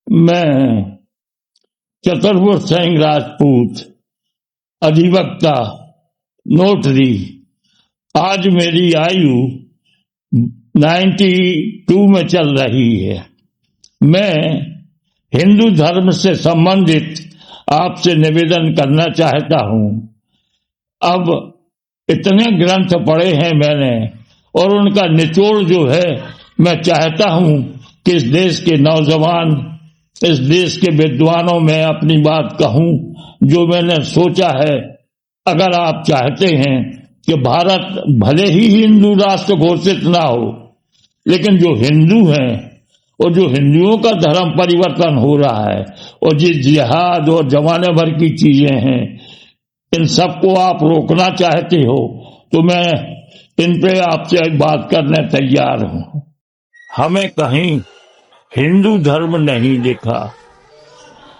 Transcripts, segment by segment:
मैं चतुर्भुज सिंह राजपूत, अधिवक्ता, नोटरी। आज मेरी आयु 92 में चल रही है। मैं हिंदू धर्म से संबंधित आपसे निवेदन करना चाहता हूं। अब इतने ग्रंथ पढ़े हैं मैंने, और उनका निचोड़ जो है, मैं चाहता हूं कि इस देश के नौजवान, इस देश के विद्वानों में अपनी बात कहूं जो मैंने सोचा है। अगर आप चाहते हैं कि भारत भले ही हिंदू राष्ट्र घोषित ना हो, लेकिन जो हिंदू हैं और जो हिंदुओं का धर्म परिवर्तन हो रहा है और जिस जिहाद और जमाने भर की चीजें हैं, इन सबको आप रोकना चाहते हो तो मैं इन पे आपसे एक बात करने तैयार हूं। हमें कहीं हिंदू धर्म नहीं दिखा।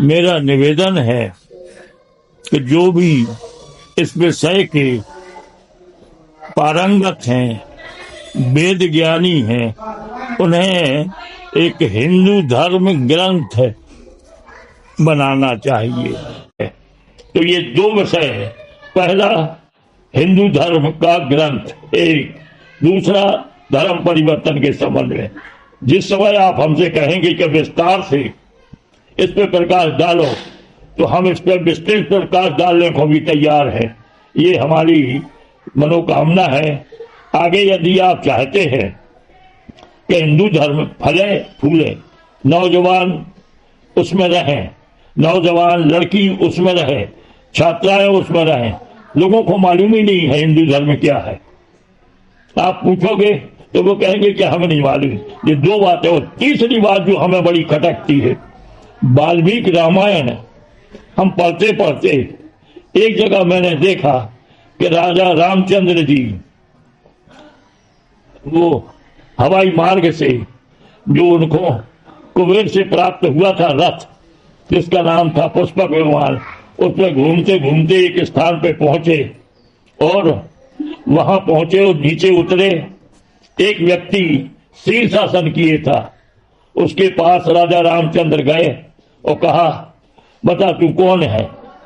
मेरा निवेदन है कि जो भी इस विषय के पारंगत हैं, वेद ज्ञानी हैं, उन्हें एक हिंदू धर्म ग्रंथ बनाना चाहिए। तो ये दो विषय है। पहला हिंदू धर्म का ग्रंथ, एक। दूसरा धर्म परिवर्तन के संबंध में। जिस समय आप हमसे कहेंगे कि विस्तार से इस पर प्रकाश डालो, तो हम इस पर विस्तृत प्रकाश डालने को भी तैयार है। ये हमारी मनोकामना है। आगे यदि आप चाहते हैं कि हिंदू धर्म फले फूले, नौजवान उसमें रहें, नौजवान लड़की उसमें रहे, छात्राएं उसमें रहें। लोगों को मालूम ही नहीं है हिंदू धर्म क्या है। आप पूछोगे तो वो कहेंगे कि हमें नहीं मालूम। ये दो बातें। और तीसरी बात जो हमें बड़ी खटकती है, वाल्मीकि रामायण हम पढ़ते पढ़ते एक जगह मैंने देखा कि राजा रामचंद्र जी वो हवाई मार्ग से जो उनको कुबेर से प्राप्त हुआ था रथ, जिसका नाम था पुष्पक विमान, उस पर घूमते घूमते एक स्थान पे पहुंचे और वहां पहुंचे और नीचे उतरे। एक व्यक्ति शीर्षासन किए था, उसके पास राजा रामचंद्र गए और कहा, बता तू कौन है,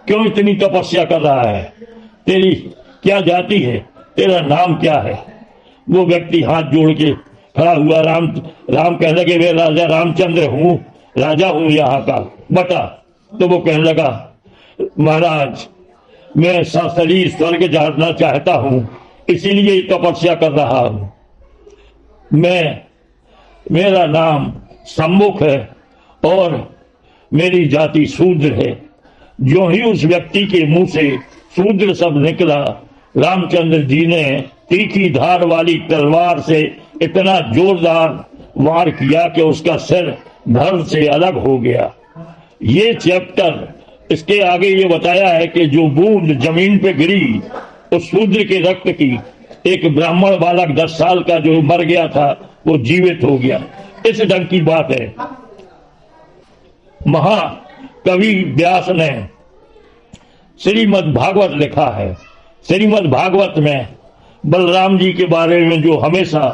क्यों इतनी तपस्या कर रहा है, तेरी क्या जाति है, तेरा नाम क्या है। वो व्यक्ति हाथ जोड़ के खड़ा हुआ। राम कहने लगे, वे राजा रामचंद्र हूँ, राजा हूँ यहाँ का, बता। तो वो कहने लगा, महाराज मैं सशरीर स्वर्ग जाना चाहता हूँ, इसीलिए तपस्या कर रहा हूँ। मेरा नाम सम्मुख है और मेरी जाति शूद्र है। जो ही उस व्यक्ति के मुंह से शूद्र शब्द निकला, रामचंद्र जी ने तीखी धार वाली तलवार से इतना जोरदार वार किया कि उसका सिर धड़ से अलग हो गया। ये चैप्टर, इसके आगे ये बताया है कि जो बूंद जमीन पे गिरी उस शूद्र के रक्त की, एक ब्राह्मण बालक 10 साल का जो मर गया था वो जीवित हो गया। इस ढंग की बात है। महाकवि व्यास ने श्रीमद् भागवत लिखा है। श्रीमद् भागवत में बलराम जी के बारे में जो हमेशा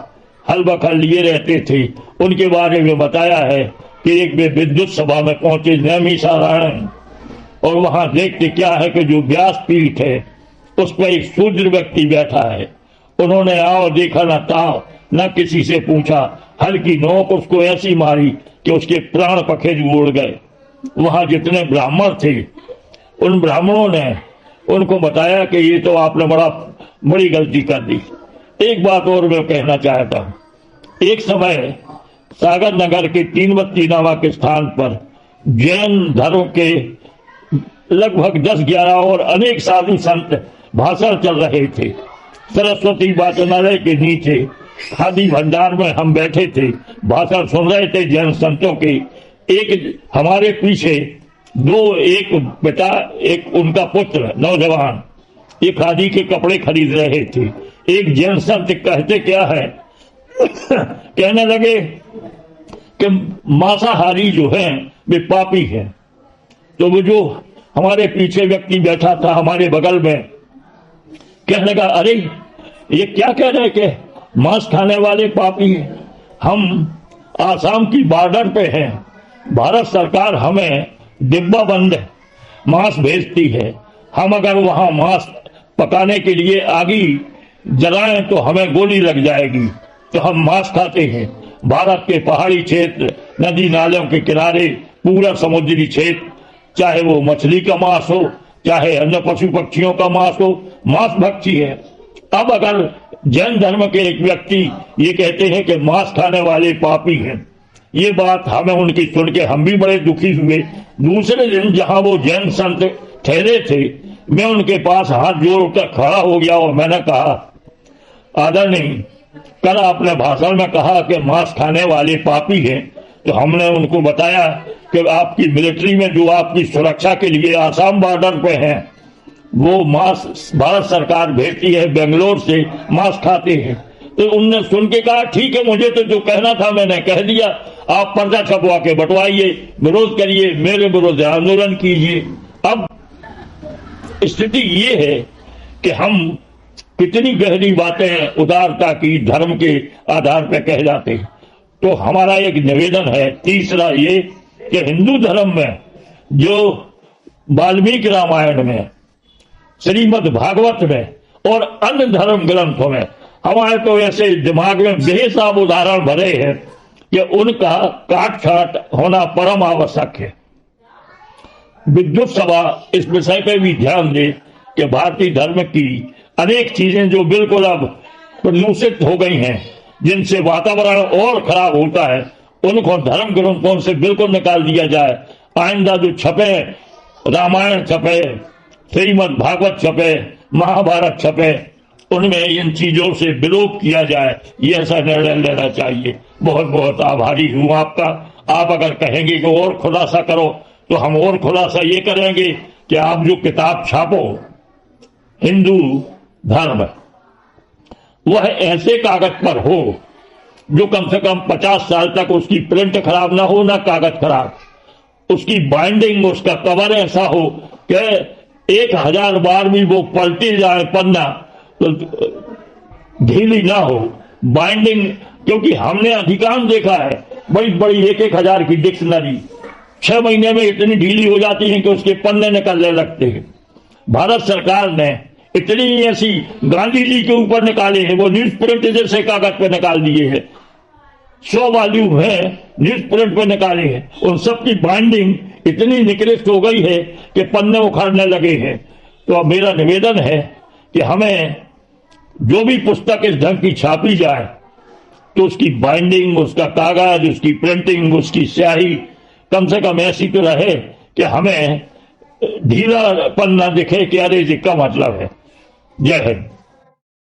हल बखल लिए रहते थे, उनके बारे में बताया है कि एक वे विद्युत सभा में पहुंचे नैमिषारण्य, और वहां देखते क्या है कि जो व्यासपीठ है उस पर एक शूद्र व्यक्ति बैठा है। उन्होंने आओ देखा न ताव, न किसी से पूछा, हल्की नोक उसको ऐसी मारी कि उसके प्राण पखेरु उड़ गए। वहां जितने ब्राह्मण थे, उन ब्राह्मणों ने उनको बताया कि ये तो आपने बड़ी गलती कर दी। एक बात और मैं कहना चाहता हूं। एक समय सागर नगर के तीनवत्ती नामक स्थान पर जैन धर्म के लगभग 10-11 और अनेक साधु संत भाषण चल रहे थे। सरस्वती वाचनालय के नीचे खादी भंडार में हम बैठे थे, भाषण सुन रहे थे जैन संतों के। एक हमारे पीछे एक बेटा, एक उनका पुत्र नौजवान, ये खादी के कपड़े खरीद रहे थे। एक जैन संत कहते क्या है कहने लगे कि मांसाहारी जो हैं वे पापी हैं। तो वो जो हमारे पीछे व्यक्ति बैठा था हमारे बगल में, कहने लगा, अरे ये क्या कह रहे कि मांस खाने वाले पापी हैं? हम आसाम की बॉर्डर पे हैं, भारत सरकार हमें डिब्बा बंद मांस भेजती है। हम अगर वहां मांस पकाने के लिए आगी जलाएं तो हमें गोली लग जाएगी, तो हम मांस खाते हैं। भारत के पहाड़ी क्षेत्र, नदी नालों के किनारे, पूरा समुद्री क्षेत्र, चाहे वो मछली का मांस हो, चाहे अन्य पशु पक्षियों का मांस हो, मांस भक्षी है। अब अगर जैन धर्म के एक व्यक्ति ये कहते हैं कि मांस खाने वाले पापी हैं, ये बात हमें उनकी सुन के हम भी बड़े दुखी हुए। दूसरे दिन जहां वो जैन संत ठहरे थे, मैं उनके पास हाथ जोड़कर खड़ा हो गया और मैंने कहा, आदरणीय, कल आपने भाषण में कहा कि मांस खाने वाले पापी हैं, तो हमने उनको बताया कि आपकी मिलिट्री में जो आपकी सुरक्षा के लिए आसाम बॉर्डर पे हैं, वो मांस भारत सरकार भेजती है, बेंगलोर से मांस खाते हैं। तो उनने सुन के कहा, ठीक है, मुझे तो जो कहना था मैंने कह दिया, आप पर्चा छपवा के बंटवाइए, विरोध करिए, मेरे विरोध आंदोलन कीजिए। अब स्थिति ये है कि हम कितनी गहरी बातें उदारता की, धर्म के आधार पर कह जाते हैं। तो हमारा एक निवेदन है, तीसरा ये कि हिंदू धर्म में जो वाल्मीकि रामायण में, श्रीमद् भागवत में और अन्य धर्म ग्रंथों में हमारे तो ऐसे दिमाग में बेहिसाब उदाहरण भरे हैं कि उनका काट छाट होना परम आवश्यक है। विद्युत सभा इस विषय पर भी ध्यान दे कि भारतीय धर्म की अनेक चीजें जो बिल्कुल अब प्रदूषित हो गई हैं, जिनसे वातावरण और खराब होता है, उनको धर्म ग्रंथों से बिल्कुल निकाल दिया जाए। आइंदा जो छपे, रामायण छपे, श्रीमद् भागवत छपे, महाभारत छपे, उनमें इन चीजों से विलोप किया जाए, ये ऐसा निर्णय लेना चाहिए। बहुत बहुत आभारी हूं आपका। आप अगर कहेंगे कि और खुलासा करो, तो हम और खुलासा ये करेंगे कि आप जो किताब छापो हिंदू धर्म, वह ऐसे कागज पर हो जो कम से कम 50 साल तक उसकी प्रिंट खराब ना हो, ना कागज खराब, उसकी बाइंडिंग, उसका कवर ऐसा हो कि 1000 बार भी वो पलटी जाए पन्ना तो ढीली ना हो बाइंडिंग। क्योंकि हमने अधिकांश देखा है, बड़ी बड़ी 1,000 की डिक्शनरी 6 महीने में इतनी ढीली हो जाती है कि उसके पन्ने निकलने लगते हैं। भारत सरकार ने इतनी ऐसी गांधी जी के ऊपर निकाले हैं, वो न्यूज प्रिंट जैसे कागज पे निकाल दिए हैं, 100 वॉल्यूम है न्यूज प्रिंट पे निकाले हैं, उन सब की बाइंडिंग इतनी निकृष्ट हो गई है कि पन्ने उखाड़ने लगे हैं। तो अब मेरा निवेदन है कि हमें जो भी पुस्तक इस ढंग की छापी जाए, तो उसकी बाइंडिंग, उसका कागज, उसकी प्रिंटिंग, उसकी स्याही कम से कम ऐसी तो रहे कि हमें ढीला पन्ना दिखे कि अरे जी का मतलब है। जय हिंद।